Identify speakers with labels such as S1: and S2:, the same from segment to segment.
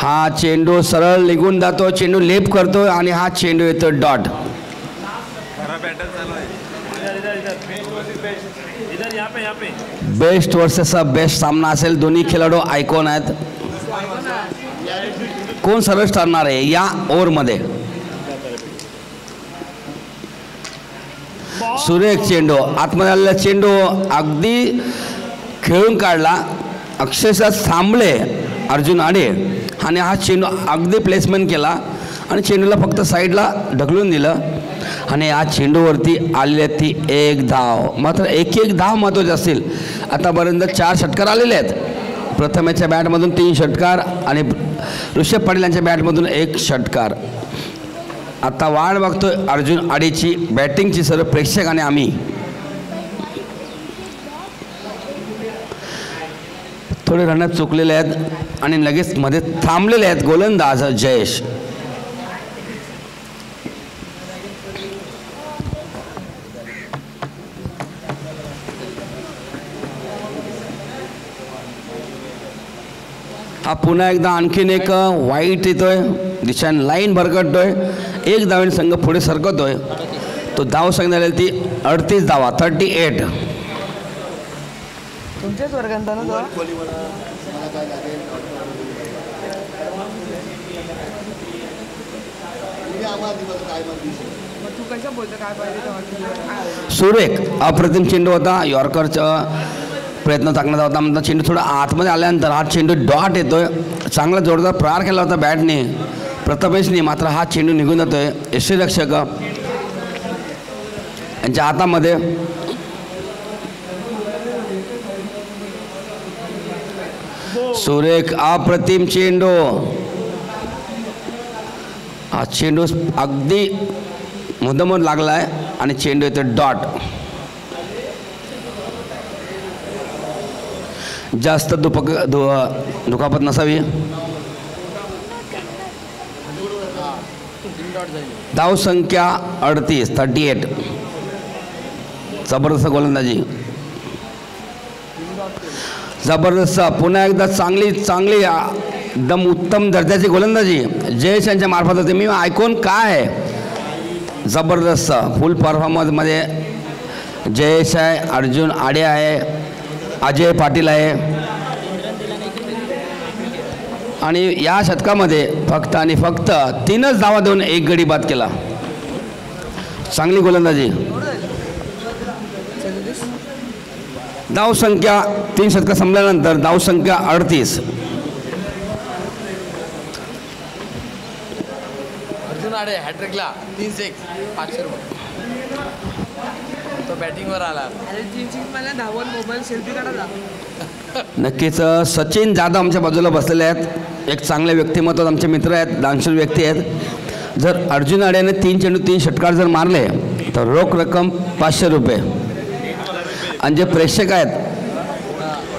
S1: हा चेंडू सरळ निघून जातो, चेंडू लेप करतो आणि हा चेंडू येतो डॉट. बेस्ट वर्सेस बेस्ट सामना असेल. दोन्ही खेळाडू आयकॉन आहेत. कोण सर्व्हिस ठरणार आहे या ओव्हरमध्ये? सुरेख चेंडू आतमध्ये आलेला चेंडू अगदी खेळून काढला. अक्षरशः थांबले अर्जुन आडे आणि हा चेंडू अगदी प्लेसमेंट केला आणि चेंडूला फक्त साईडला ढकलून दिलं आणि या चेंडूवरती आलेली ती एक धाव. मात्र एक धाव महत्त्वाची असतील. आतापर्यंत 4 षटकार आलेले आहेत. प्रथमेच्या बॅटमधून 3 षटकार आणि ऋषभ पाटील यांच्या बॅटमधून 1 षटकार. आता वाट बघतोय अर्जुन आडीची बॅटिंगची. सर्व प्रेक्षक आणि आम्ही थोडे रन चुकलेले आहेत आणि लगेच मध्ये थांबलेले आहेत गोलंदाज जयेश. हा पुन्हा एकदा आणखीन एक वाईट येतोय. दिशाने लाईन भरकटतोय. 1 धावेने संघ पुढे सरकतोय. तो धाव संख्या झालेली ती 38 धावा 38.
S2: तुमच्याच वर्गात ना तू कसं बोलतो काय पाहिजे?
S1: सुरेख अप्रतिम चेंडू होता. यॉर्करचा प्रयत्न चांगला होता. म्हणता चेंडू थोडा आतमध्ये आल्यानंतर हा चेंडू डॉट येतोय. चांगला जोरदार प्रहार केला होता बॅटने प्रथमेशने. मात्र हा चेंडू निघून जातोय. यष्टीरक्षक यांच्या हातामध्ये. सुरेख अप्रतिम चेंडू. हा चेंडू अगदी मुद्दामून लागला आहे आणि चेंडू येतो डॉट. जास्त दुखापत नसावी. धाव संख्या 38. जबरदस्त गोलंदाजी. जबरदस्त पुन्हा एकदा चांगली एकदम उत्तम दर्जाची गोलंदाजी जयेश यांच्या मार्फत होते. मी ऐकून काय आहे जबरदस्त फुल परफॉर्मन्समध्ये जयेश आहे, अर्जुन आडे आहे, अजय पाटील आहे आणि या षटकामध्ये फक्त आणि फक्त 3च धावा देऊन 1 गडी बाद केला. चांगली गोलंदाजी. धाव संख्या 3 षटका संपल्यानंतर धाव संख्या 38.
S2: अर्जुन आडे हॅट्रिकला 3-6 500 रुपये. तो बॅटिंगवर आला. अरे 3-6 मला धावून मोबाईल सेल्फी काढा.
S1: नक्कीच सचिन जाधव आमच्या बाजूला बसलेले आहेत. एक चांगले व्यक्तिमत्व आमचे मित्र आहेत, दानशूर व्यक्ती आहेत. जर अर्जुन आड्याने 3 चेंडू 3 षटकार जर मारले तर रोख रक्कम 500 रुपये. आणि जे प्रेक्षक आहेत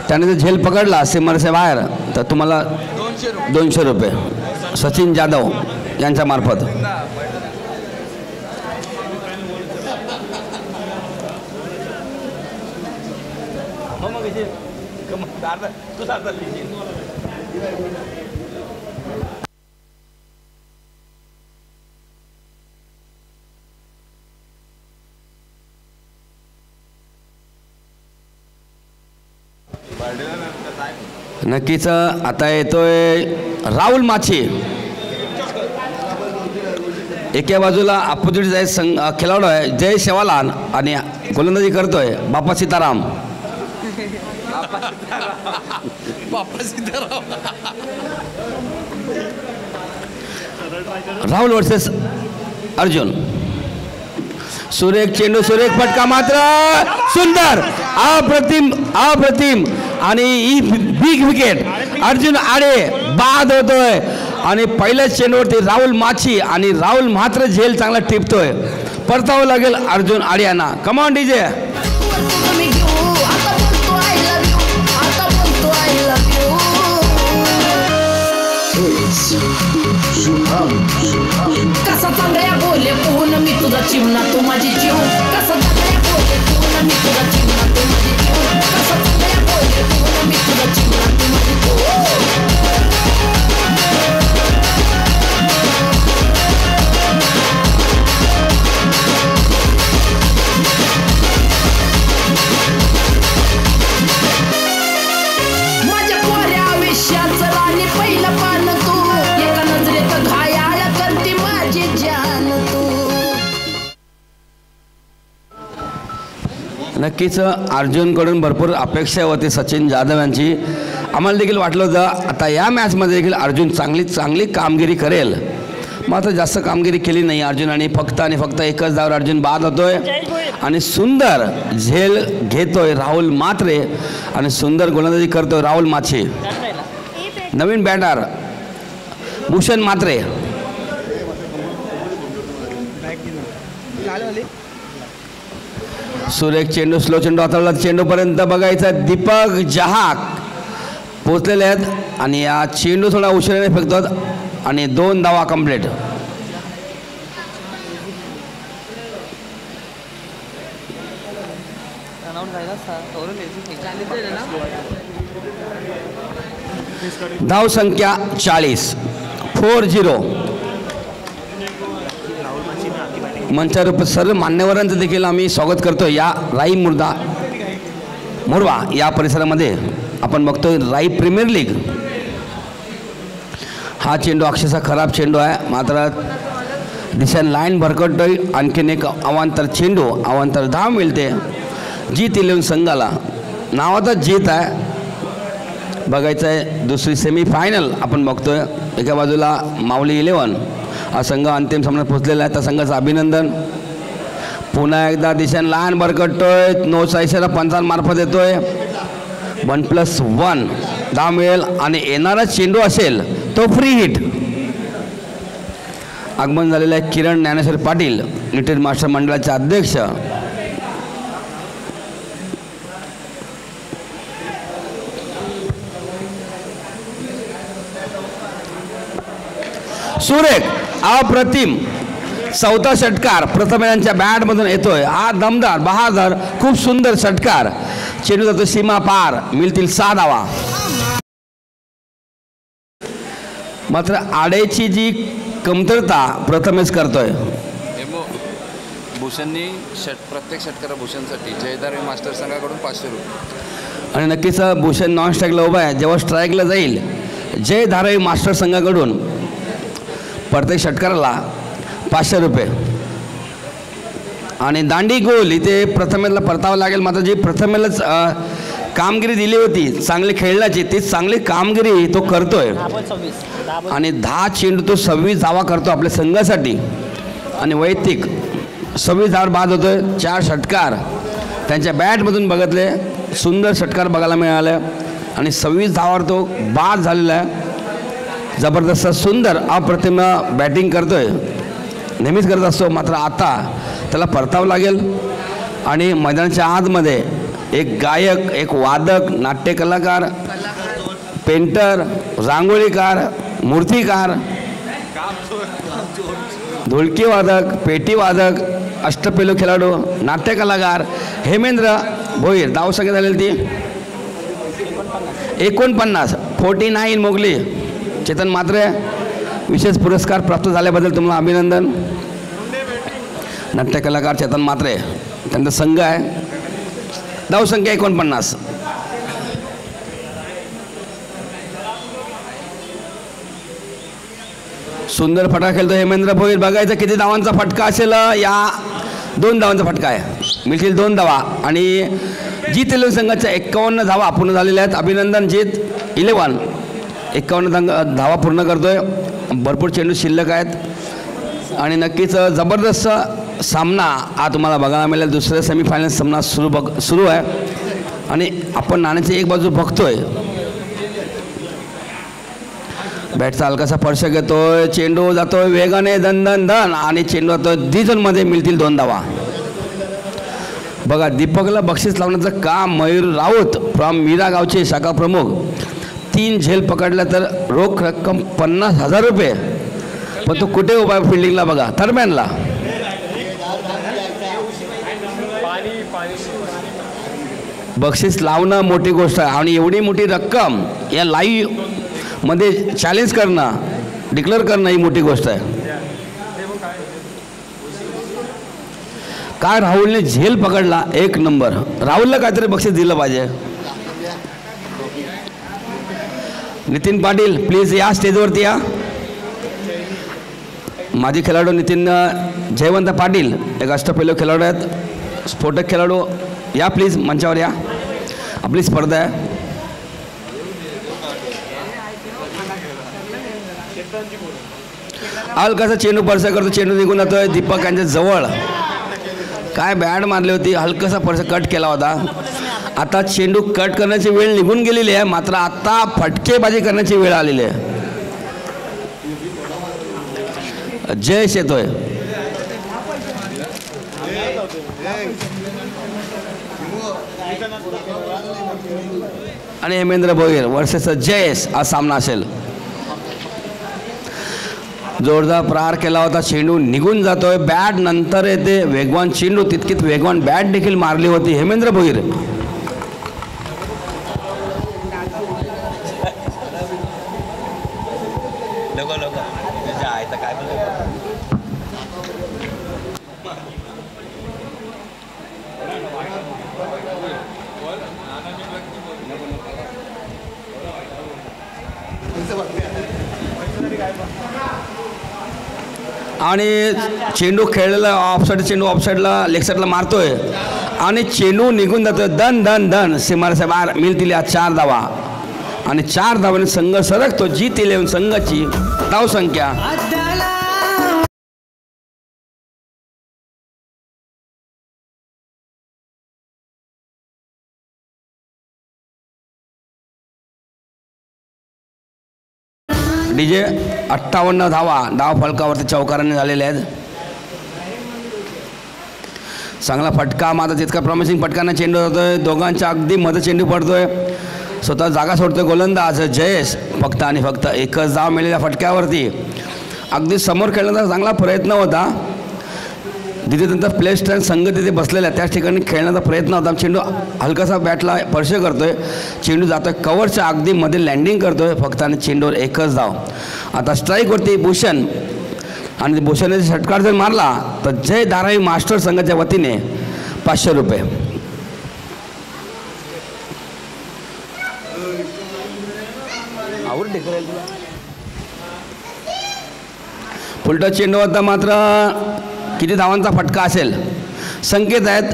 S1: त्याने जर झेल पकडला सिमरच्या बाहेर तर तुम्हाला 200 रुपये. सचिन जाधव यांच्या मार्फत. नक्कीच आता येतोय राहुल माछी. एका बाजूला अपोजिट जय खेळाडू आहे जय शेवालाल आणि गोलंदाजी करतोय बापा सीताराम. राहुल वर्सेस अर्जुन. सुरेख चेंडू, सुरेख फटका, मात्र सुंदर अप्रतिम आणि ही बिग विकेट. अर्जुन आडे बाद होतोय आणि पहिल्याच चेंडूवरती राहुल माछी आणि राहुल मात्र झेल चांगला टिपतोय. परतावं लागेल अर्जुन आडे यांना. Come on DJ.
S3: कसा चांगल्या बोले पोहून मी तुझा चिमणा तू माझी जीव. कसा चांगल्या बोले पोहून मी तुझा चिमणा तू माझी जीव. कसा चांगल्या बोले पोहून मी तुझा चिमणा तू माझी जीव.
S1: नक्कीच अर्जुनकडून भरपूर अपेक्षा होती सचिन जाधव यांची. आम्हाला देखील वाटलं होतं आता या मॅचमध्ये देखील अर्जुन चांगली कामगिरी करेल, मात्र जास्त कामगिरी केली नाही अर्जुनाने. फक्त आणि फक्त एकच धावावर अर्जुन बाद होतोय आणि सुंदर झेल घेतोय राहुल म्हात्रे आणि सुंदर गोलंदाजी करतोय राहुल माछी. नवीन बॅटर भूषण म्हात्रे. सुरेख चेंडू, स्लो चेंडू हाताळला, चेंडूपर्यंत बघायचं. दीपक जहाक पोचलेले आहेत आणि या चेंडू थोडा उशिराने फेकतात आणि 2 धावा कंप्लीट. धाव संख्या 40, 4-0. मंचावर सर्व मान्यवरांचं देखील आम्ही स्वागत करतो. या राई मोरवा या परिसरामध्ये आपण बघतोय राई प्रीमियर लीग. हा चेंडू अक्षरशः खराब चेंडू आहे, मात्र दिशेने लाईन भरकटतोय. आणखीन एक अवांतर चेंडू, अवांतर धाव मिळते. जीत 11 संघाला. नावाचा जीत आहे. बघायचं आहे दुसरी सेमीफायनल आपण बघतोय. एका बाजूला माऊली 11 हा संघ अंतिम सामन्यात पोहोचलेला आहे. त्या संघाचं अभिनंदन. पुन्हा एकदा दिशेने लाईन भरकटतोय. 9चा इशारा पंचांमार्फत येतोय. 1+1 धाव मिळेल आणि येणारा चेंडू असेल तो फ्री हिट. आगमन झालेलं आहे किरण ज्ञानेश्वर पाटील, लिटिल मास्टर मंडळाचे अध्यक्ष. सुरेख अप्रतिम 4था षटकार प्रथम यांच्या बॅटमधून येतोय. हा दमदार बहादर खूप सुंदर षटकार. चेंडू जातो सीमा पार, मिळतील 6 धावा. मात्र आडेची जी कमतरता प्रथमेश करतोय.
S4: भूषणनी प्रत्येक षटकार भूषणसाठी जयदार मास्टर संघाकडून 500 रुपये.
S1: आणि नक्कीच भूषण नॉन स्ट्राईकला उभा आहे. जेव्हा स्ट्राईकला जाईल जय धारावी मास्टर संघाकडून प्रत्येक षटकाराला 500 रुपये. आणि दांडी गोल इथे प्रथमेला परतावं लागेल. मात्र जी प्रथमेलाच कामगिरी दिली होती चांगली खेळण्याची, ती चांगली कामगिरी तो करतोय. आणि 10 चेंडू तो 26 धावा करतो आपल्या संघासाठी. आणि वैयक्तिक 26 धावा बाद होतोय. 4 षटकार त्यांच्या बॅटमधून बघितले, सुंदर षटकार बघायला मिळाले आणि 26 धावावर तो बाद झालेला आहे. जबरदस्त सुंदर अप्रतिम बॅटिंग करतोय, नेहमीच करत असतो. मात्र आता त्याला परतावं लागेल. आणि मैदानाच्या आतमध्ये एक गायक, एक वादक, नाट्य कलाकार, पेंटर, रांगोळीकार, मूर्तिकार, ढोलकी वादक, पेटी वादक, अष्टपैलू खेळाडू, नाट्य कलाकार हेमेंद्र भोईर. धावसंख्या झालेली ती 49, 49 मोगली. चेतन म्हात्रे विशेष पुरस्कार प्राप्त झाल्याबद्दल तुम्हाला अभिनंदन. नाट्य कलाकार चेतन म्हात्रे त्यांचा संघ आहे. धावसंख्या 49. सुंदर फटका खेळतो हेमेंद्र भोईर. बघायचं किती धावांचा फटका असेल. या 2 धावांचा फटका आहे, मिळतील 2 धावा. आणि जीत 11 संघाच्या 51 धावा पूर्ण झालेल्या आहेत. अभिनंदन जीत 11 51 धावा पूर्ण करतोय. भरपूर चेंडू शिल्लक आहेत आणि नक्कीच जबरदस्त सामना हा तुम्हाला बघायला मिळेल. दुसऱ्या सेमीफायनल सामना सुरू आहे आणि आपण नाण्याची एक बाजू बघतोय. बॅटचा हलकासा स्पर्श घेतोय, चेंडू जातोय वेगाने धन धन धन आणि चेंडू जातोय डिझनमध्ये, मिळतील 2 धावा. बघा दीपकला बक्षीस लावण्याचं काम मयूर राऊत फ्रॉम मीरा गावचे शाखा प्रमुख. 3 झेल पकडल्या तर रोख रक्कम 50,000 रुपये. पण तो कुठे उभा आहे फिल्डिंगला बघा, थर्मॅनला. बक्षीस लावणं मोठी गोष्ट आहे आणि एवढी मोठी रक्कम या लाईव्ह मध्ये चॅलेंज करणं, डिक्लेअर करणं ही मोठी गोष्ट आहे. काय राहुलने झेल पकडला, 1 नंबर. राहुलला काहीतरी बक्षीस दिलं पाहिजे. नितीन पाटील प्लीज या स्टेजवरती या. माजी खेळाडू नितीन जयवंत पाटील एक अष्टपैलू खेळाडू आहेत, स्फोटक खेळाडू या प्लीज मंचावर या. आपली स्पर्धा आहे. हलकासा चेंडू पर्स करतो, चेंडू निघून जातोय दीपक यांच्या जवळ. काय बॅट मारली होती, हलकासा पर्स कट केला होता. आता चेंडू कट करण्याची वेळ निघून गेलेली आहे, मात्र आता फटकेबाजी करण्याची वेळ आलेली आहे. जयेश येतोय. आणि हेमेंद्र भोईर वर्सेस जयेश हा सामना असेल. जोरदार प्रहार केला होता, चेंडू निघून जातोय. बॅट नंतर येते वेगवान चेंडू, तितकीच वेगवान बॅट देखील मारली होती हेमेंद्र भोईर. आणि चेंडू खेळलेला ऑफसाईड, चेंडू ऑफसाईडला लेग साईडला मारतोय आणि चेंडू निघून जातोय. दन दन दन सीमारेषा बाहेर मिळतील 4 धावा आणि 4 धावांनी संघ सरकतो. जीत 11 संघाची धावसंख्या. डीजे 58 धावा डाव फलकावरती चौकारांनी झालेले आहेत. चांगला फटका, मात्र तितका प्रॉमिसिंग फटकांना चेंडू होतोय. दोघांच्या अगदी मध्ये चेंडू पडतोय. स्वतः जागा सोडतोय गोलंदाज जयेश. फक्त आणि फक्त एकच धाव मिळालेल्या फटक्यावरती. अगदी समोर खेळण्याचा चांगला प्रयत्न होता. जिथे त्यांचा प्ले स्टँड संघ तिथे बसलेला आहे त्याच ठिकाणी खेळण्याचा प्रयत्न होता. चेंडू हलकासा बॅटला स्पर्श करतोय. चेंडू जातोय कव्हरच्या अगदी मध्ये लँडिंग करतोय. फक्त आणि चेंडूवर एकच धाव. आता स्ट्राईकवरती भूषण आणि भूषणने षटकार जर मारला तर जय धारावी मास्टर संघाच्या वतीने 500 रुपये. फुलटा चेंडू होता, मात्र किती धावांचा फटका असेल संकेत आहेत.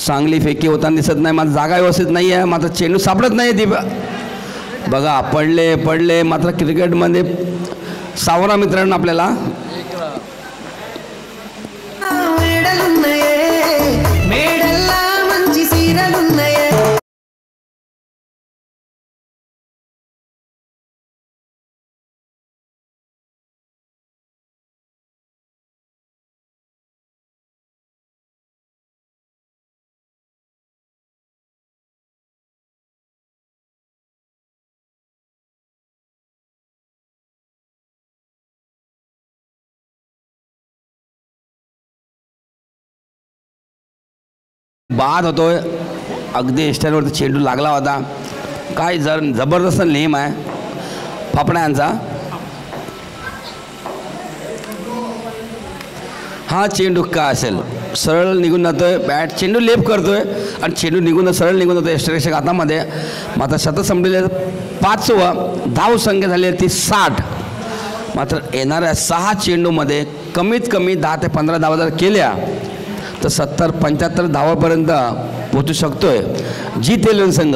S1: चांगली फेकी होताना दिसत नाही, मात्र जागा व्यवस्थित नाही आहे. मात्र चेंडू सापडत नाही ती. बघा पडले मात्र क्रिकेटमध्ये सावरा मित्रांनो आपल्याला बाद होतोय. अगदी स्टँडवरती चेंडू लागला होता. काय जबरदस्त नेम आहे फापड्यांचा. हा चेंडू का असेल, सरळ निघून जातोय. बॅट चेंडू लेप करतोय आणि चेंडू निघून सरळ निघून जातोय यष्टीरेषेच्या हातामध्ये. मात्र शतक संपलेले 5वा धाव संख्या झाली आहे ती 60. मात्र येणाऱ्या 6 चेंडूमध्ये कमीत कमी 10 ते 15 धावा जर केल्या तर 70-75 धावापर्यंत पोहोचू शकतोय जीत 11 संघ.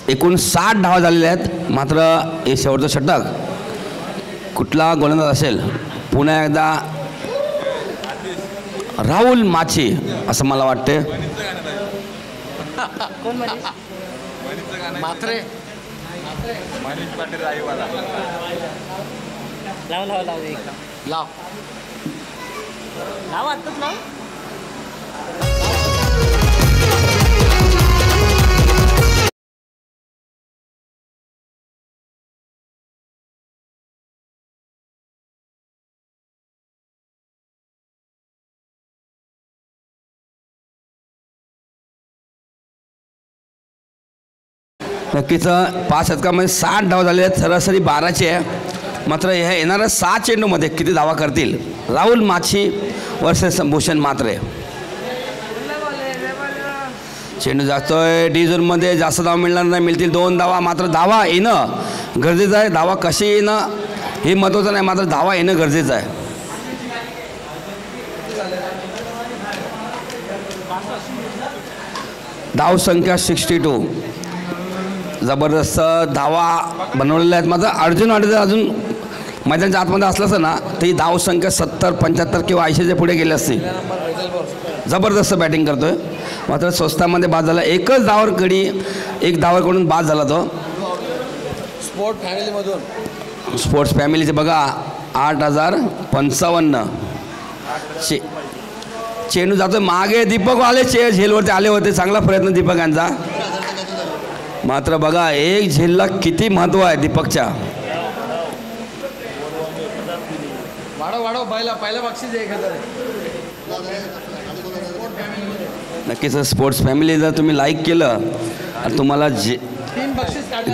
S1: एकूण 60 धावा झालेल्या आहेत. मात्र हे शेवटचं षटक कुठला गोलंदाज असेल पुन्हा एकदा राहुल माची असं मला वाटते.
S2: मात्रे लाव
S1: नक्कीच 5 षटकामध्ये 60 धावा झालेल्या आहेत, सरासरी 12ची आहे. मात्र ह्या येणाऱ्या 6 चेंडूमध्ये किती धावा करतील राहुल माछी वर्सेस भूषण म्हात्रे. चेंडू जातोय डी झोनमध्ये, जास्त धावा मिळणार नाही, मिळतील 2 धावा. मात्र धावा येणं गरजेचं आहे. धावा कशी येणं हे महत्त्वाचं नाही, मात्र धावा येणं गरजेचं आहे. धाव संख्या 62, जबरदस्त धावा बनवलेल्या आहेत. मात्र अर्जुन आडे जर अजून मैदानाच्या आतमध्ये असलं असं ना तर ही धाव संख्या 70, 75 किंवा 80च्या पुढे गेली असती. जबरदस्त बॅटिंग करतोय. मात्र स्वस्तामध्ये बाद झाला. एकच धावावर गडी, एक धावाकडून बाद झाला तो. स्पोर्ट्स फॅमिलीचे बघा 8055. चेंडू जातोय मागे, दीपक आले झेलवरती आले होते, चांगला प्रयत्न दीपकांचा. मात्र बघा एक झेलला किती महत्त्व आहे दीपकच्या. नक्कीच स्पोर्ट्स फॅमिली जर तुम्ही लाईक केलं तर तुम्हाला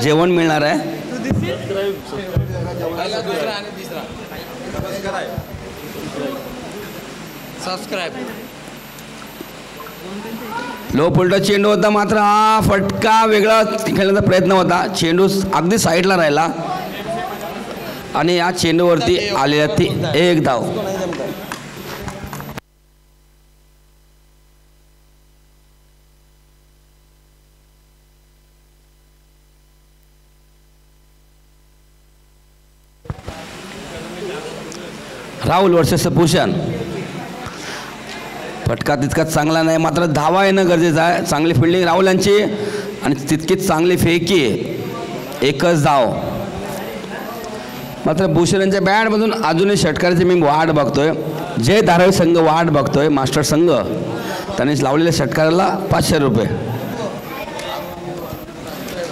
S1: जेवण मिळणार आहे.
S2: सबस्क्राईब.
S1: लो पुलटा चेंडू होता, मात्र हा फटका वेगळा खेळण्याचा प्रयत्न होता. चेंडू अगदी साईडला राहिला आणि या चेंडूवरती आलेल्या ती एक धाव. राहुल वर्सेस भूषण. फटका तितकाच चांगला नाही, मात्र धावा येणं गरजेचं आहे. चांगली फिल्डिंग राहुल यांची आणि तितकीच चांगली फेकी, एकच धाव. मात्र भूषण यांच्या बॅटमधून अजूनही षटकाराची मी वाट बघतोय. जय धारावी संघ वाट बघतोय, मास्टर संघ. त्यांनीच लावलेल्या षटकाराला 500 रुपये.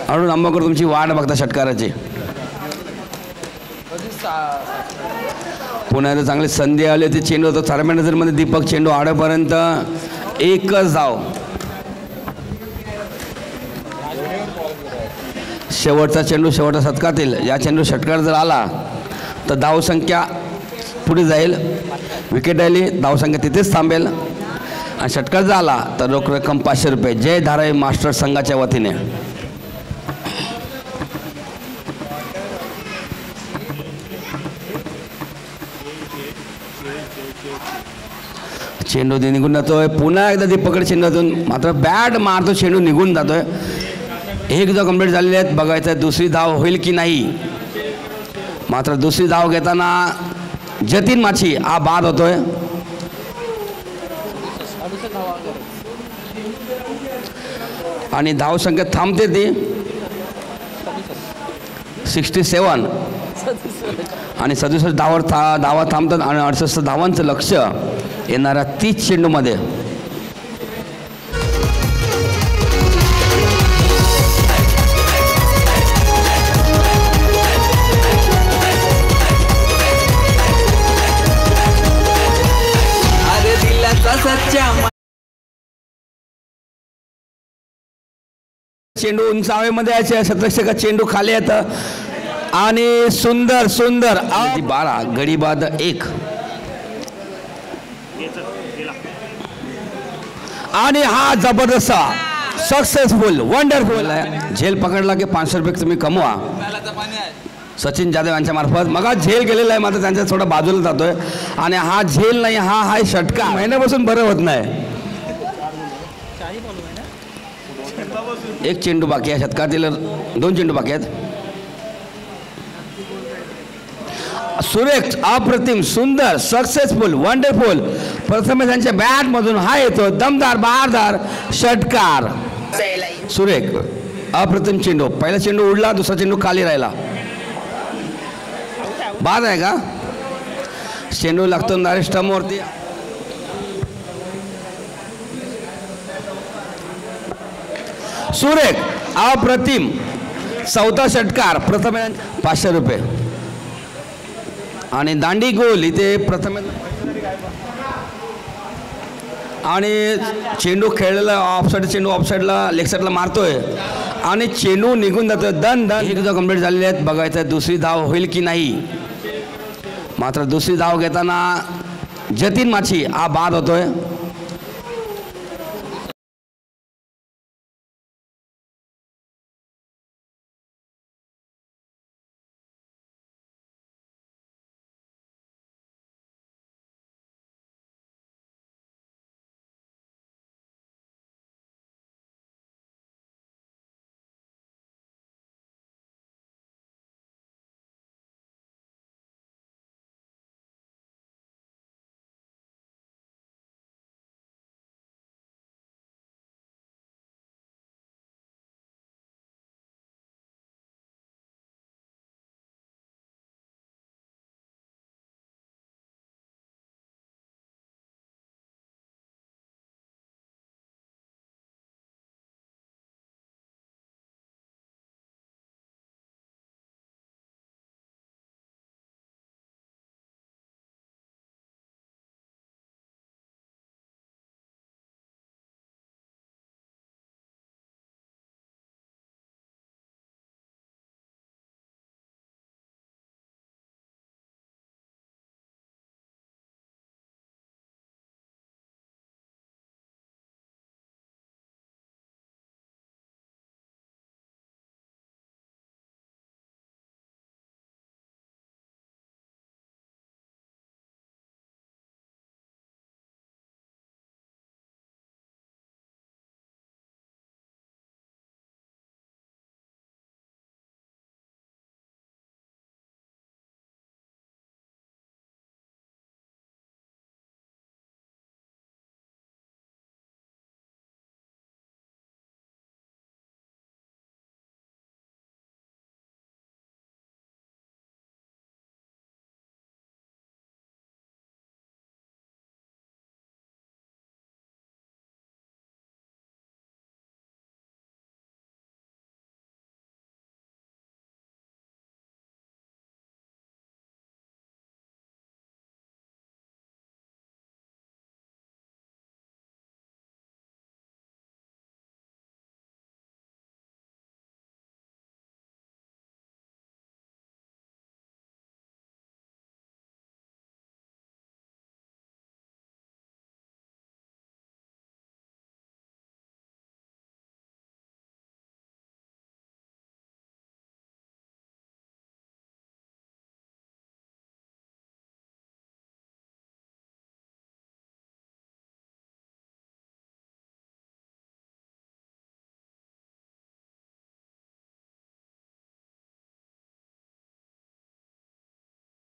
S1: अरुण आंबाकर तुमची वाट बघता षटकाराची. पुन्हा चांगली संधी आली होती. चेंडू होतो चारम्या नजरमध्ये, दीपक चेंडू आडेपर्यंत एकच धाव. शेवटचा चेंडू शेवटच्या शतकातील. या चेंडू षटकार जर आला तर धावसंख्या पुढे जाईल. विकेट आली, धावसंख्या तिथेच थांबेल. आणि षटकार जर आला तर रोख रक्कम 500 रुपये जय धारावी मास्टर संघाच्या वतीने. चेंडू निघून जातोय. पुन्हा एकदा दीपकडे चेंडूतून, मात्र बॅट मारतो, चेंडू निघून जातोय. एक धाव कंप्लीट झालेली आहेत. बघायचं आहे दुसरी धाव होईल की नाही. मात्र दुसरी धाव घेताना जतीन माछी हा बाद होतोय. आणि धाव संख्या थांबते ती 67 आणि 67 धावा थांबतात आणि 68 धावांचं लक्ष येणाऱ्या 30 चेंडूमध्ये. चेंडू उंच हवेमध्ये आहे. शतरक्षक चेंडू खाली येतं आणि सुंदर सुंदर 12 गडी बाद 1. आणि हा जबरदस्त सक्सेसफुल वंडरफुल आहे. झेल पकडला की 500 रुपये तुम्ही कमवा. सचिन जाधव यांच्या मार्फत मग झेल गेलेला आहे, मात्र त्यांच्या थोडा बाजूला जातोय. आणि हा झेल नाही, हा आहे षटका. महिन्यापासून बरं होत नाही. एक चेंडू बाकी आहे षटकातील, 2 चेंडू बाकी आहेत. सुरेख, अप्रतिम, सुंदर, सक्सेसफुल, वंडरफुल. प्रथम त्यांच्या बॅटमधून हा येतो दमदार बहारदार षटकार. सुरेख, अप्रतिम चेंडू. पहिला चेंडू उडला, दुसरा चेंडू खाली राहिला. बाद आहे का. चेंडू लागतो नारे स्टंपवरती. सुरेख, अप्रतिम, 4था षटकार. प्रथम 500 रुपये. आणि दांडी गोल इथे प्रथम आणि चेंडू खेळलेला चेंडू ऑफसाईडला लेग साईडला मारतोय आणि चेंडू निघून जातोय. दन दन एक कंप्लीट झालेली आहेत. बघायचं आहे दुसरी धाव होईल की नाही. मात्र दुसरी धाव घेताना जतीन माची हा बाद होतोय.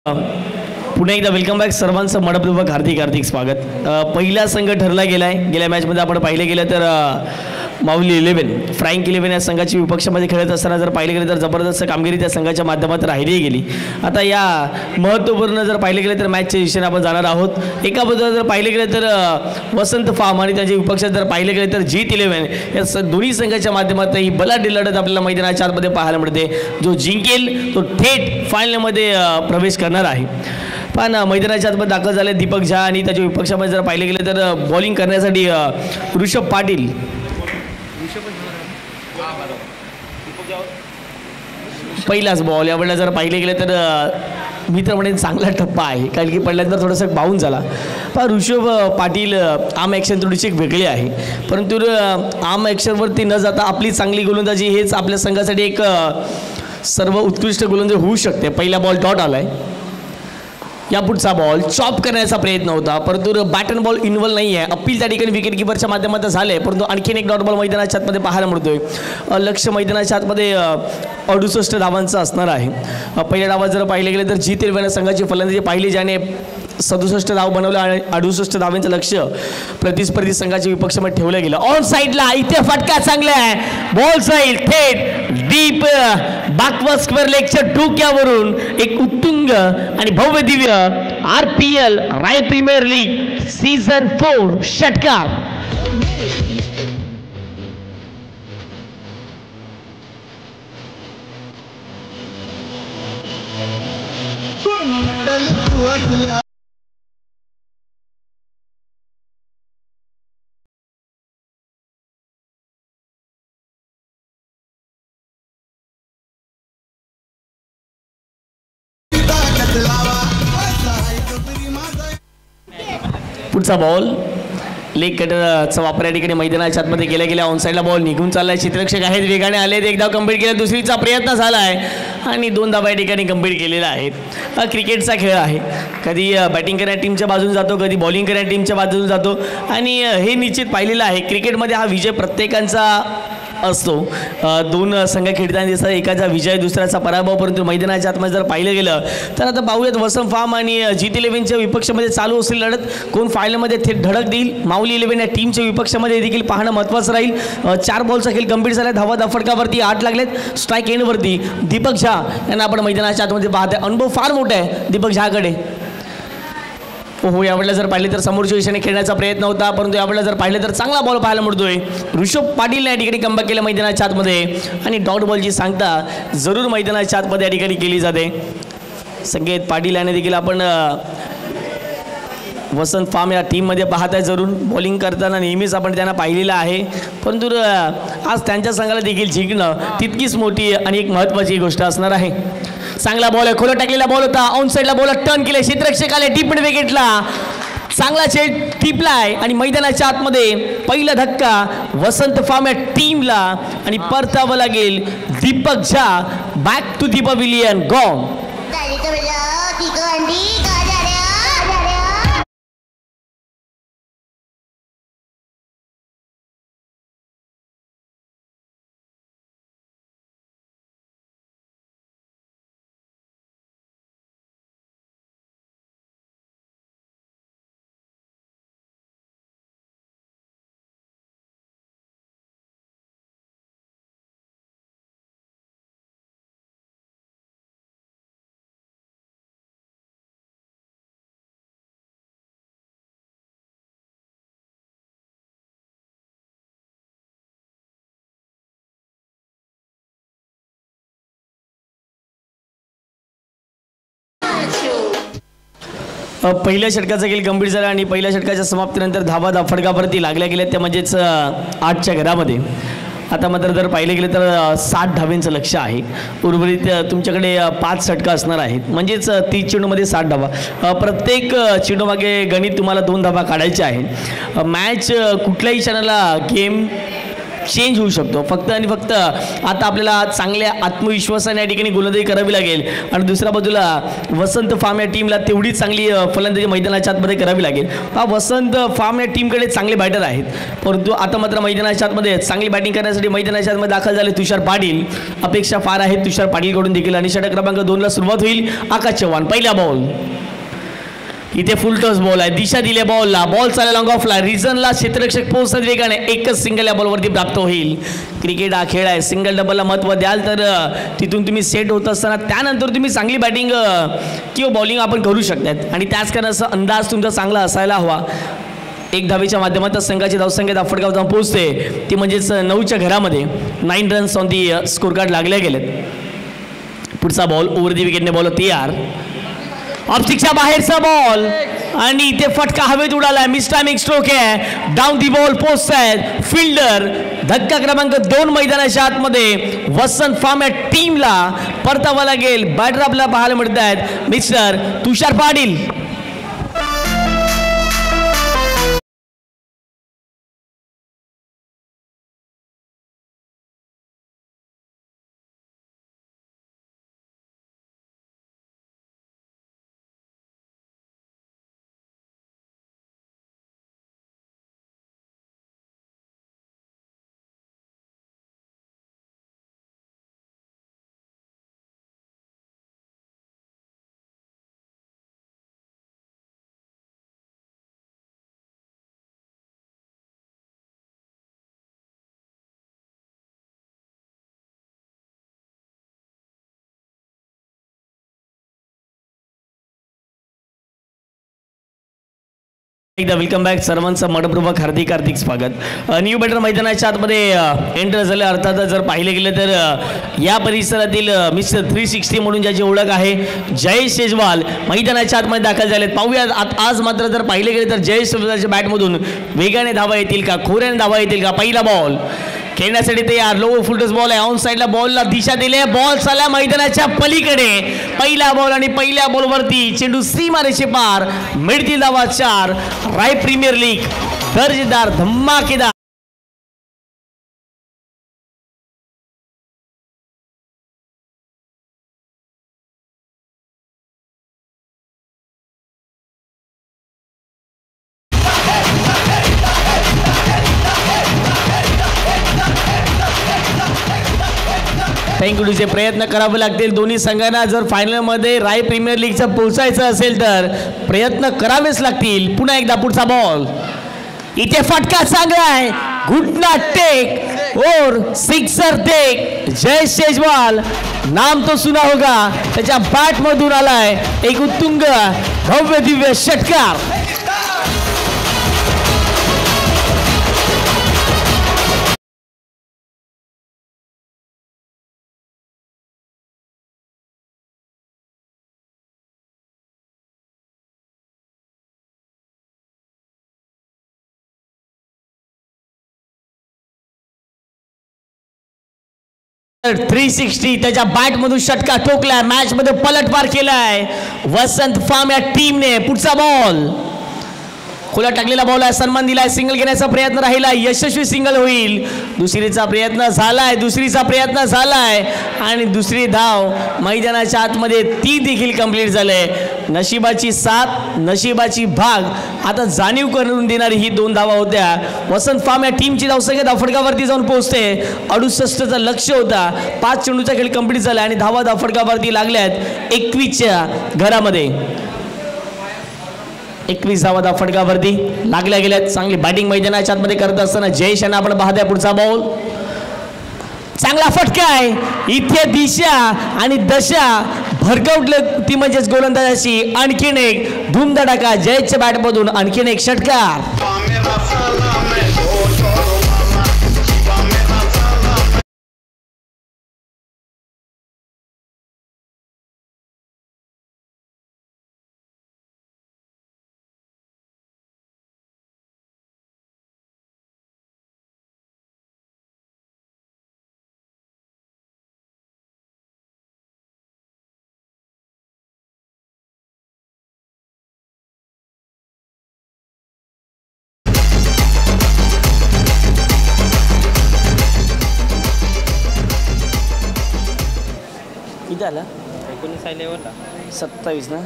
S5: पुन्हा एकदा वेलकम बॅक सर्वांचं मनपूर्वक हार्दिक स्वागत. पहिला संघ ठरला गेला आहे. गेल्या मॅचमध्ये आपण पाहिलं गेलं तर माऊली 11 फ्रँक 11 या संघाची विपक्षामध्ये खेळत असताना जर पाहिलं गेलं तर जबरदस्त कामगिरी त्या संघाच्या माध्यमातून राहिली गेली. आता या महत्त्वपूर्ण जर पाहिलं गेलं तर मॅचच्या दिशेने आपण जाणार आहोत. एका बाजूला जर पाहिलं गेलं तर वसंत फार्म आणि त्यांच्या विपक्षात जर पाहिलं गेलं तर जीत 11 या दोन्ही संघाच्या माध्यमातून ही बलाढ्य लढत आपल्याला मैदानाच्या आतमध्ये पाहायला मिळते. जो जिंकेल तो थेट फायनलमध्ये प्रवेश करणार आहे. पण मैदानाच्या आतमध्ये दाखल झाले दीपक झा आणि त्याच्या विपक्षामध्ये जर पाहिले गेले तर बॉलिंग करण्यासाठी ऋषभ पाटील पहिलाच बॉल यावेळेला जर पाहिले गेले तर मी तर म्हणेन चांगला टप्पा आहे, कारण की पहिल्यांदा थोडंसं बाऊन झाला. पण ऋषभ पाटील आर्म ॲक्शन थोडीशी एक वेगळी आहे, परंतु आर्म ॲक्शनवरती न जाता आपली चांगली गोलंदाजी हेच आपल्या संघासाठी एक सर्व उत्कृष्ट गोलंदाजी होऊ शकते. पहिला बॉल डॉट आला आहे. या पुढचा बॉल चॉप करण्याचा प्रयत्न होता, परंतु बॅटन बॉल इन्व्हॉल्व नाही आहे. अपील त्या ठिकाणी विकेट किपरच्या माध्यमातून झाले, परंतु आणखीन एक डॉट बॉल मैदानाच्या आतमध्ये पाहायला मिळतोय. लक्ष मैदानाच्या आतमध्ये 68 धावांचं असणार आहे. पहिल्या डावात जर पाहिले गेले तर जीत 11 संघाची फलंदाजी पाहिली, ज्याने 67 धाव बनवले आणि 68 धावांचं लक्ष प्रतिस्पर्धी संघाच्या विपक्षामध्ये ठेवलं गेलं. ऑन साईडला इथे फटका चांगला आहे. बॉल जाईल थेट डीप बॅकवर्ड स्क्वेअर लेगच्या डोक्यावरून. एक उत्तुंग आणि भव्य दिव्य RPL Rai premier league season 4 षटकार. पुढचा बॉल लेग कटरचा वापर या ठिकाणी मैदानाच्या आतमध्ये केल्या गेल्या. ऑन साईडला बॉल निघून चाललाय. क्षेत्ररक्षक आहेत वेगाने आलेत. एक धाव कंप्लीट केला. दुसरीचा प्रयत्न झाला आहे आणि 2 धावा या ठिकाणी कंप्लीट केलेला आहेत. हा क्रिकेटचा खेळ आहे. कधी बॅटिंग करणाऱ्या टीमच्या बाजून जातो, कधी बॉलिंग करणाऱ्या टीमच्या बाजून जातो आणि हे निश्चित पाहिलेलं आहे. क्रिकेटमध्ये हा विजय प्रत्येकाचा असतो. 2 संघ खेळताना दिसतात. एकाचा विजय दुसऱ्याचा पराभव. परंतु मैदानाच्या आतमध्ये जर पाहिलं गेलं तर आता पाहूयात वसंत फार्म आणि GT11च्या विपक्षामध्ये चालू असलेली लढत कोण फायनलमध्ये थेट धडक देईल. माऊली 11 या टीमच्या विपक्षामध्ये देखील पाहणं महत्त्वाचं राहील. 4 बॉलचा खेळ कंप्लीट झाला. धावा फटकावरती 8 लागलेत. स्ट्राईक एंडवरती दीपक झा यांना आपण मैदानाच्या आतमध्ये पाहत आहे. अनुभव फार मोठा आहे दीपक झाकडे. हो यावेळेला जर पाहिले तर समोरच्या दिशेने खेळण्याचा प्रयत्न होता, परंतु यावेळेला जर पाहिले तर चांगला बॉल पाहायला मिळतोय. ऋषभ पाटील या ठिकाणी कमबॅक केलं मैदानाच्या आतमध्ये आणि डॉट बॉलची सांगता जरूर मैदानाच्या आतमध्ये या ठिकाणी केली जाते. संकेत पाटील याने देखील आपण वसंत फार्म या टीममध्ये पाहत आहे. जरूर बॉलिंग करताना नेहमीच आपण त्यांना पाहिलेलं आहे, परंतु आज त्यांच्या संघाला देखील जिंकणं तितकीच मोठी आणि एक महत्त्वाची गोष्ट असणार आहे. चांगला बॉल आहे. खोला टाकलेला बॉल होता. ऑन साईडला बॉल टर्न केले. क्षेत्ररक्षक आले. डीप मिड विकेटला चांगला चेंड टिपलाय आणि मैदानाच्या आतमध्ये पहिला धक्का वसंत फार्म या टीमला आणि परतावं लागेल Deepak Jha. Back to the pavilion. Gone. पहिल्या षटकाचा खेळ गंभीर झाला आणि पहिल्या षटकाच्या समाप्तीनंतर धावा फटकावरती लागल्या गेल्या त्या म्हणजेच 8च्या घरामध्ये. आता मात्र जर पाहिले गेले तर 60 धावेंचं लक्ष आहे. उर्वरित तुमच्याकडे 5 षटकं असणार आहेत, म्हणजेच 30 चेंडूमध्ये 60 धावा. प्रत्येक चेंडूमागे गणित तुम्हाला 2 धावा काढायच्या आहेत. मॅच कुठल्याही क्षणाला गेम चेंज होऊ शकतो. फक्त आणि फक्त आता आपल्याला चांगल्या आत्मविश्वासाने या ठिकाणी गोलंदाजी करावी लागेल आणि दुसऱ्या बाजूला वसंत फार्म या टीमला तेवढीच चांगली फलंदाजी मैदानाच्या आतमध्ये करावी लागेल. वसंत फार्म या टीमकडे चांगले बॅटर आहेत, परंतु आता मात्र मैदानाच्या आतमध्ये चांगली बॅटिंग करण्यासाठी मैदानाच्या आतमध्ये दाखल झाले तुषार पाटील. अपेक्षा फार आहेत तुषार पाटीलकडून देखील. आणि षटक क्रमांक 2ला सुरुवात होईल. आकाश चव्हाण पहिला बॉल. इथे फुल टॉस बॉल आहे. दिशा दिल्या बॉलला. बॉल चालेल लॉंग ऑफला. रिझनला क्षेत्ररक्षक पोहोचतात वेगाने. एकच सिंगल या बॉलवरती प्राप्त होईल. क्रिकेट हा खेळ आहे. सिंगल डबलला महत्त्व द्याल तर तिथून तुम्ही सेट होत असताना त्यानंतर तुम्ही चांगली बॅटिंग किंवा बॉलिंग आपण करू शकतात आणि त्याच कारणाचा अंदाज तुमचा चांगला असायला हवा. 1 धावेच्या माध्यमातून संघाची धावसंख्या फटकाव जाऊन पोहोचते ती म्हणजेच 9च्या घरामध्ये. 9 runs on the score card लागले गेलेत. पुढचा बॉल ओव्हर दी विकेटने बॉल तयार. ऑप्स्टिकच्या बाहेरचा बॉल आणि इथे फटका हवेत उडाला. मिस टायमिंग स्ट्रोक आहे. डाऊन दी बॉल पोस्ट आहे फिल्डर. धक्का क्रमांक 2 मैदानाच्या आतमध्ये वसंत फार्म या टीमला परतावा लागेल. बॅटर आपल्याला पाहायला मिळत आहेत मिस्टर तुषार पाटील. एकदा वेलकम बॅक. सर्वांचं मनपूर्वक हार्दिक स्वागत. न्यू बॅटर मैदानाच्या आतमध्ये एंटर झाले. अर्थात जर पाहिले गेले तर या परिसरातील मिस्टर 360 म्हणून ज्याची ओळख आहे जयेश शेजवाल मैदानाच्या आतमध्ये दाखल झालेत. पाहूया आज मात्र जर पाहिले गेले तर जयेश शेजवालच्या बॅटमधून वेगाने धावा येतील का, खोऱ्याने धावा येतील का. पहिला बॉल खेळण्यासाठी तयार. लो फुलटस बॉल आहे. ऑन साईडला बॉलला दिशा दिली. बॉल चालला मैदानाच्या पलीकडे. पहिला बॉल आणि पहिल्या बॉलवरती चेंडू सीमारेषे पार. मिळतील धावा 4. राय प्रीमियर लीग दर्जेदार धमाकेदार. थँक्यूचे प्रयत्न करावे लागतील दोन्ही संघांना. जर फायनलमध्ये राय प्रीमियर लीगचं पोहोचायचं असेल तर प्रयत्न करावेच लागतील. पुन्हा एकदा पुढचा बॉल. इथे फटका चांगला आहे. घुटना टेक और सिक्सर टेक. जय शेजवाल नाम तो सुना होगा. त्याच्या बॅट मधून आलाय एक उत्तुंग भव्य दिव्य षटकार. तर 360 त्याच्या बॅट मधून षटका ठोकलाय. मॅच मध्ये पलटवार केलाय वसंत फार्म या टीमने. पुढचा बॉल खुला टाकलेला बॉल आहे. सन्मान दिलाय. सिंगल घेण्याचा प्रयत्न राहिला. यशस्वी सिंगल होईल. दुसरीचा प्रयत्न झालाय आणि दुसरी धाव मैदानाच्या आतमध्ये ती देखील कंप्लीट झाले. नशिबाची साथ नशिबाची भाग आता जाणीव करून देणारी ही 2 धावा होत्या. वसंत फार्म या टीमची धावसंख्या धावफडकावरती जाऊन पोहोचते. 68चं लक्ष होता. 5 चेंडूचा खेळ कंप्लीट झाला आणि धावा धावफडकावरती लागल्यात 21च्या घरामध्ये. 21 धावा धावफडकावरती लागल्या गेल्यात. चांगली बॅटिंग मैदानाच्या आतमध्ये करत असताना जयेश यांना आपण पाहताय. पुढचा बॉल चांगला फटका आहे. इथे दिशा आणि दशा भरकवलं ती म्हणजेच गोलंदाजाची. आणखीन एक धूमधडाका जयेशच्या बॅटमधून. आणखीन एक षटकार. किती आला? 27 ना.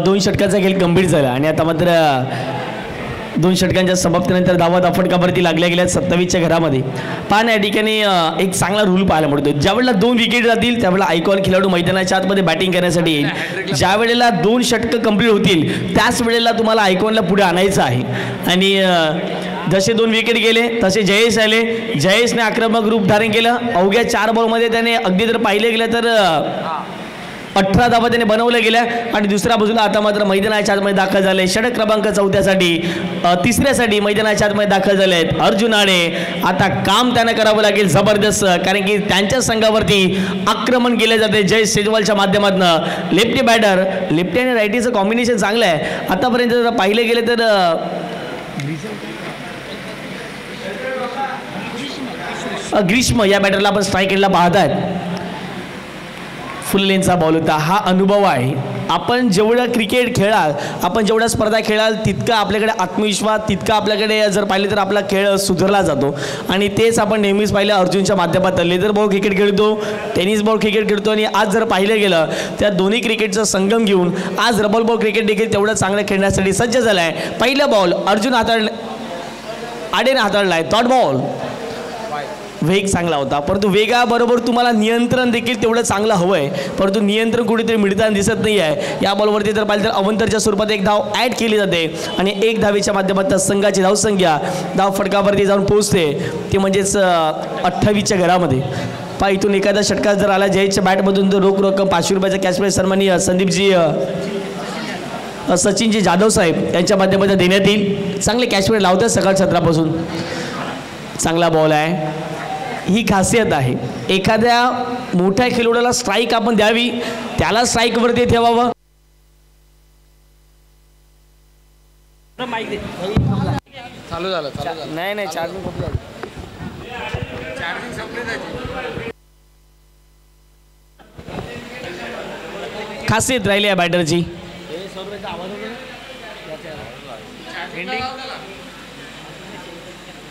S5: 2 षटकाचा खेळ गंभीर झाला आणि आता मात्र 2 षटकांच्या समाप्तीनंतर धावा धावफडकावरती लागल्या गेल्या 27च्या घरामध्ये. पण या ठिकाणी एक चांगला रूल पाहायला मिळतो. ज्यावेळेला 2 विकेट जातील त्यावेळेला आयकॉन खेळाडू मैदानाच्या आतमध्ये बॅटिंग करण्यासाठी येईल. ज्या वेळेला 2 षटकं कंप्लीट होतील त्याच वेळेला तुम्हाला आयकॉनला पुढे आणायचं आहे. आणि जसे 2 विकेट गेले तसे जयेश आले. जयेशने आक्रमक रूप धारण केलं. अवघ्या 4 बॉलमध्ये त्याने अगदी जर पाहिलं गेलं तर 18 धावा त्याने बनवल्या गेल्या. आणि दुसऱ्या बाजूला आता मात्र मैदानाच्या आतमध्ये दाखल झाले. षटक क्रमांक 4साठी 3ऱ्यासाठी मैदानाच्या आतमध्ये दाखल झाले आहेत अर्जुन आडे. आता काम त्यांना करावं लागेल जबरदस्त, कारण की त्यांच्या संघावरती आक्रमण केले जाते जयेश शेजवालच्या माध्यमातून. लेफ्टी बॅटर, लेफ्टी आणि रायटीचं कॉम्बिनेशन चांगलं आहे. आतापर्यंत जर पाहिले गेले तर ग्रीष्म या बॅटरला आपण स्ट्राईक केलेला पाहतात. फुल लेनचा बॉल होता. हा अनुभव आहे. आपण जेवढं क्रिकेट खेळाल, आपण जेवढ्या स्पर्धा खेळाल तितका आपल्याकडे आत्मविश्वास, तितका आपल्याकडे जर पाहिले तर आपला खेळ सुधारला जातो. आणि तेच आपण नेहमीच पाहिलं अर्जुनच्या माध्यमातून. लेदर बॉल क्रिकेट खेळतो, टेनिस बॉल क्रिकेट खेळतो आणि आज जर पाहिलं गेलं त्या दोन्ही क्रिकेटचा संगम घेऊन आज रबल बॉल क्रिकेट देखील तेवढं चांगलं खेळण्यासाठी सज्ज झाला आहे. पहिला बॉल अर्जुन आडेने हाताळलाय. डॉट बॉल वेग चांगला होता, परंतु वेगाबरोबर तुम्हाला नियंत्रण देखील तेवढं चांगलं हवं आहे. परंतु नियंत्रण कुठेतरी मिळताना दिसत नाही आहे. या बॉलवरती जर पाहिलं तर अवंतरच्या स्वरूपात 1 धाव ॲड केली जाते आणि 1 धावेच्या माध्यमातून संघाची धावसंख्या धाव फटकावरती जाऊन पोहोचते. ते म्हणजेच 28च्या घरामध्ये. पहा इथून एखादा षटकार जर आला जयेशच्या बॅटमधून तर रोख रक्कम 500 रुपयाचा कॅश प्राईज सन्माननीय संदीपजी सचिनजी जाधव साहेब यांच्या माध्यमातून देण्यात येईल. चांगले कॅश प्राईज लावतात सकाळ छत्रापासून. चांगला बॉल आहे. ही खासियत आहे. एखाद्या मोठ्या खेळाडूला स्ट्राईक आपण द्यावी, त्याला स्ट्राईकवरती ठेवावं.
S2: चालू झालं
S5: नाही चार्जिंग खूप झाली.
S2: चार्जिंग संपली त्याची.
S5: खासियत राहिली आहे बॅटरची.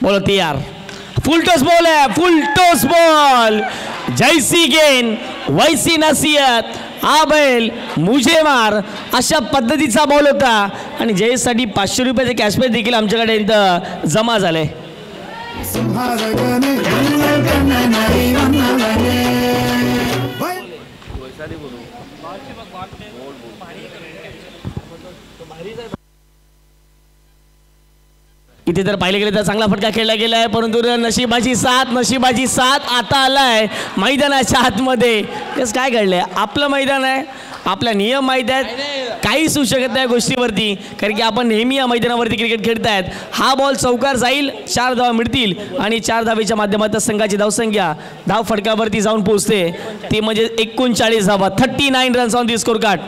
S5: बोलो तयार. फुल टॉस बॉल है, फुल टॉस बॉल. जैसी गेंद वैसी नसीहत. हा बैल मुझे मार अशा पद्धतीचा बॉल होता आणि जयसाठी 500 रुपयाचे कॅशबॅक देखील आमच्याकडे इथं जमा झाले. इथे तर पाहिले गेले तर चांगला फटका खेळला गेला आहे, परंतु नशिबाची साथ आता आलाय मैदानाच्या आतमध्ये. तेच काय घडलंय, आपलं मैदान आहे, आपला नियम माहीत आहेत, काहीच होऊ शकत नाही गोष्टीवरती, कारण की आपण नेहमी या मैदानावरती क्रिकेट खेळतायत. हा बॉल चौकार जाईल, 4 धावा मिळतील आणि 4 धावेच्या माध्यमातून संघाची धावसंख्या धाव फटकावरती जाऊन पोहोचते, ती म्हणजे 39 धावा. 39 runs on the score card.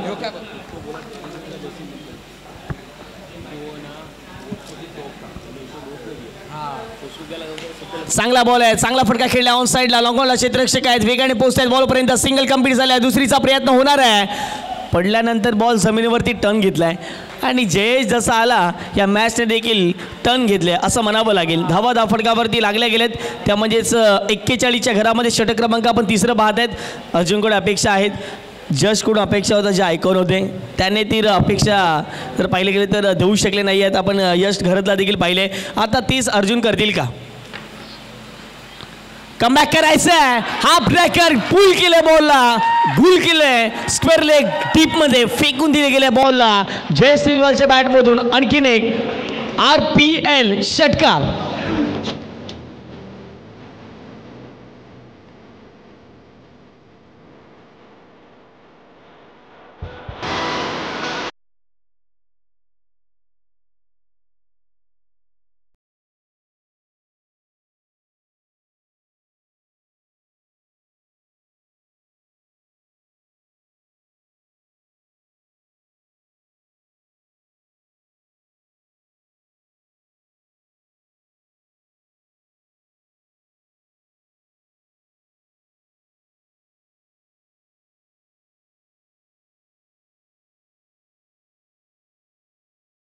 S5: चांगला बॉल आहे, चांगला फटका खेळला ऑन साईडला. लॉंगॉनला क्षेत्ररक्षक आहेत, वेगाने पोहोचत आहेत बॉलपर्यंत. सिंगल कंप्लीट झाला आहे, दुसरीचा प्रयत्न होणार आहे. पडल्यानंतर बॉल जमिनीवरती टर्न घेतलाय आणि जयेश जसा आला या मॅचने देखील टर्न घेतले असं म्हणावं लागेल. धावा फटकावरती लागल्या गेलेत, त्या म्हणजेच 41च्या घरामध्ये षटक क्रमांक आपण 3रं पाहत आहेत. अर्जुनकडे अपेक्षा आहेत, जजकडून अपेक्षा होता, जे आयकॉन होते त्याने ती अपेक्षा जर पाहिले गेले तर देऊ शकले नाही आहेत. आपण यश घरातला देखील पाहिले. आता 30 अर्जुन करतील का? कमबॅक करायचं आहे. हा ब्रेकर पुल केले बॉलला, गुल केले स्क्वेअर लेग डीप मध्ये फेकून दिले गेले बॉलला. जय श्रीवालच्या बॅटमधून आणखीन एक RPL षटकार.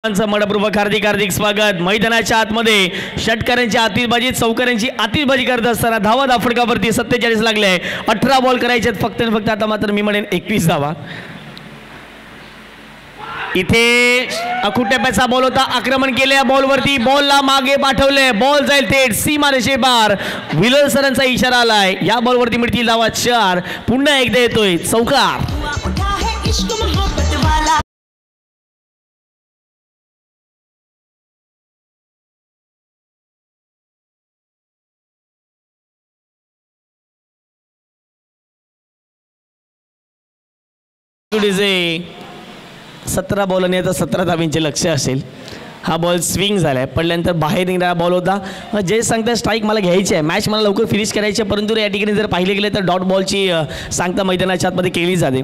S5: मनपूर्वक हार्दिक स्वागत. मैदानाच्या आतमध्ये षटकारांची आतिषबाजी, चौकारांची आतिषबाजी करत असताना धावा फटकावरती 47 लागले. 18 बॉल करायचे फक्त आणि फक्त. आता मात्र मी म्हणेन 21 धावा. इथे अखुट्याप्याचा बॉल होता, आक्रमण केले बॉलवरती, बॉलला मागे पाठवले, बॉल जाईल थेट सीमारेषे पार. विलर सरांचा इशारा आलाय, या बॉलवरती मिळतील धावा 4. पुन्हा एकदा येतोय चौकार. जे 17 बॉलने आता 17 धावींचे लक्ष असेल. हा बॉल स्विंग झालाय, पडल्यानंतर बाहेर निघणारा बॉल होता. जे सांगता स्ट्राईक मला घ्यायची आहे, मॅच मला लवकर फिनिश करायची आहे, परंतु या ठिकाणी जर पाहिले गेले तर डॉट बॉलची सांगता मैदानाच्या आतमध्ये केली जाते.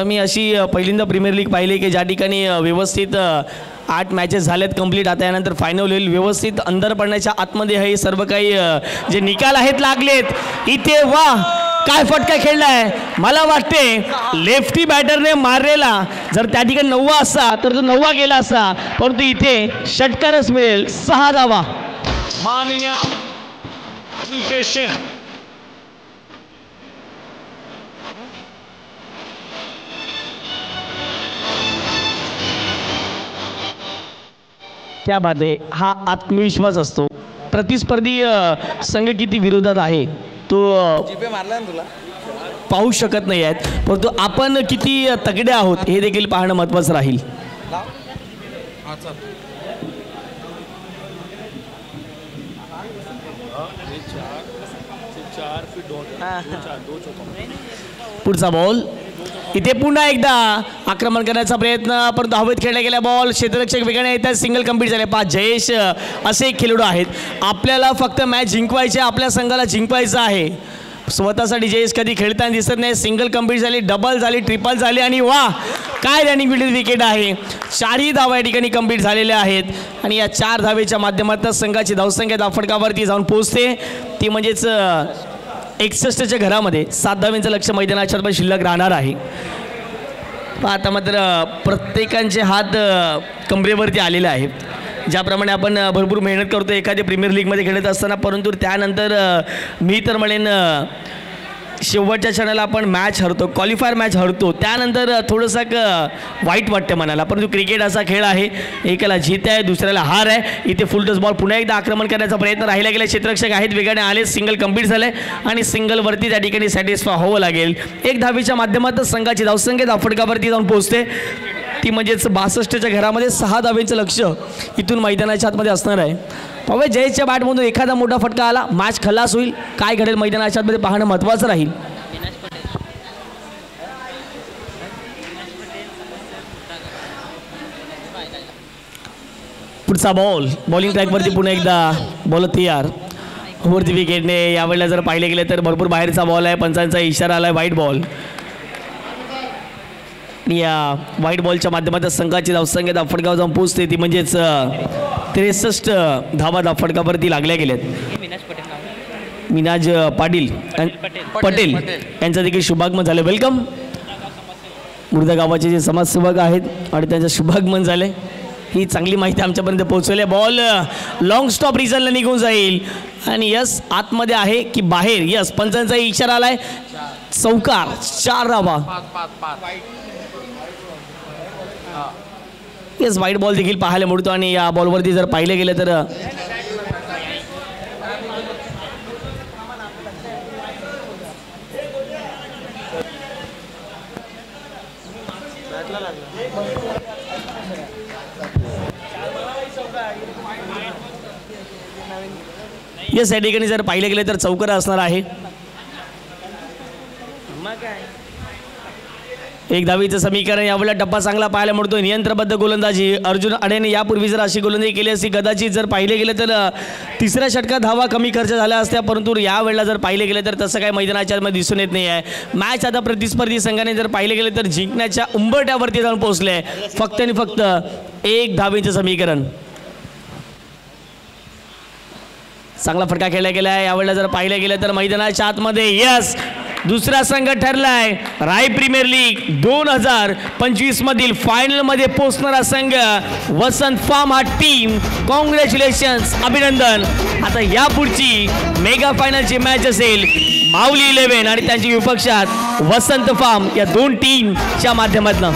S5: मी अशी पहिल्यांदा प्रीमियर लीग पाहिली की ज्या ठिकाणी व्यवस्थित 8 मॅचेस झालेत कंप्लीट. आता यानंतर फायनल होईल, व्यवस्थित अंदर पडण्याच्या आतमध्ये हे सर्व काही जे निकाल आहेत लागलेत. इथे वा काय फटका खेळलाय. मला वाटते लेफ्टी बॅटरने मारलेला जर त्या ठिकाणी 9 असता तर तो 9 गेला असता, परंतु इथे षटकारच मिळेल. 6 धावा.
S6: माननीय
S5: त्या बाबतीत हा आत्मविश्वास असतो. प्रतिस्पर्धी संघ किती विरोधात आहे तो
S2: मारला ना तुला
S5: पाहू शकत नाही आहेत, परंतु आपण किती तगडे आहोत हे देखील पाहणं महत्त्वाचं राहील. पुढचा बॉल. इथे पुन्हा एकदा आक्रमण करण्याचा प्रयत्न, परंतु हवेत खेळला गेला बॉल. क्षेत्ररक्षक वेगाने येतात, सिंगल कंप्लीट झाले. 5 जयेश असे खेळाडू आहेत. आपल्याला फक्त मॅच जिंकवायचे, आपल्या संघाला जिंकवायचं आहे. स्वतःसाठी जयेश कधी खेळताना दिसत नाही. सिंगल कंप्लीट झाली, डबल झाली, ट्रिपल झाली आणि वा काय रनिंग विकेट आहे. 4ही धावा या ठिकाणी कंप्लीट झालेल्या आहेत आणि या 4 धावेच्या माध्यमातून संघाची धावसंख्या धावफटकावरती जाऊन पोहोचते. ती म्हणजेच 61च्या घरामध्ये 7 धावांचं लक्ष मैदानाच्या आतमध्ये शिल्लक राहणार आहे. आता मात्र प्रत्येकांचे हात कमरेवरती आलेले आहेत. ज्याप्रमाणे आपण भरपूर मेहनत करतो एखाद्या प्रीमियर लीगमध्ये खेळत असताना, परंतु त्यानंतर मी तर म्हणेन शेवटच्या क्षणाला आपण मॅच हरतो, क्वालिफायर मॅच हरतो, त्यानंतर थोडंसं वाईट वाटतं मनाला. परंतु क्रिकेट असा खेळ आहे, एकाला जीत आहे दुसऱ्याला हार आहे. इथे फुल टॉस बॉल पुन्हा एकदा आक्रमण करण्याचा प्रयत्न राहिला गेला. क्षेत्ररक्षक आहेत वेगाने आले, सिंगल कंप्लीट झालं आणि सिंगलवरती त्या ठिकाणी सॅटिस्फाय व्हावं लागेल. 1 धावेच्या माध्यमातून संघाची धावसंख्या धावफटकावरती जाऊन पोहोचते. ती म्हणजेच 62च्या घरामध्ये 6 धावेचं लक्ष इथून मैदानाच्या आतमध्ये असणार आहे. पाहूया जयेशच्या बॅटमधून एखादा मोठा फटका आला, मॅच खलास होईल. काय घडेल मैदानाच्या आतमध्ये पाहणं महत्त्वाचं राहील. पुढचा बॉल बॉलिंग ट्रॅकवरती पुन्हा एकदा बॉल तयार. वरती विकेटने यावेळेला जर पाहिले गेले तर भरपूर बाहेरचा बॉल आहे. पंचांचा इशारा आला आहे व्हाईट बॉल. या व्हाईट बॉलच्या माध्यमातून संघाची धावसंख्या धावफटकावर जाऊन पोहोचते. ती म्हणजेच 63 धावा धावफटकावरती लागल्या गेल्यात. मिनाज पाटील पटेल यांचं देखील शुभागमन झालं. वेलकम. मुर्दा गावाचे जे समाजसेवक आहेत आणि त्यांचं शुभागमन झाले. ही चांगली माहिती आमच्यापर्यंत पोहोचवली. बॉल लॉंग स्टॉप रिझनला निघून जाईल आणि यस आतमध्ये आहे की बाहेर. यस पंचांचा इशारा आलाय. चौकार 4 धावा. येस वाईट बॉल देखील पाहायला मिळतो आणि या बॉलवरती जर पाहिलं गेलं तर येस या ठिकाणी जर पाहिलं गेलं तर चौकार असणार आहे. 1 धावेचं समीकरण. यावेळेला टप्पा चांगला पाहायला मिळतो. नियंत्रबद्ध गोलंदाजी अर्जुन अडेने यापूर्वी जर अशी गोलंदाजी केली असती कदाचित जर पाहिले गेलं तर 3ऱ्या षटकात धावा कमी खर्च झाल्या असत्या. परंतु यावेळेला जर पाहिले गेलं तर तसं काही मैदानाच्या मध्ये दिसून येत नाही आहे. मॅच आता प्रतिस्पर्धी संघाने जर पाहिले गेलं तर जिंकण्याच्या उंबरठ्यावरती जाऊन पोहोचले. फक्त आणि फक्त 1 धावेचं समीकरण. चांगला फटका खेळला गेला आहे. यावेळेला जर पाहिलं गेलं तर मैदानाच्या आतमध्ये यस दुसरा संघ ठरलाय. राय प्रीमियर लीग 2025 मधील फायनलमध्ये पोहोचणारा संघ वसंत फार्म हा टीम. कॉंग्रॅच्युलेशन्स, अभिनंदन. आता यापुढची मेगा फायनलची मॅच असेल माऊली 11 आणि त्यांची विपक्षात वसंत फार्म या 2 टीमच्या माध्यमातून.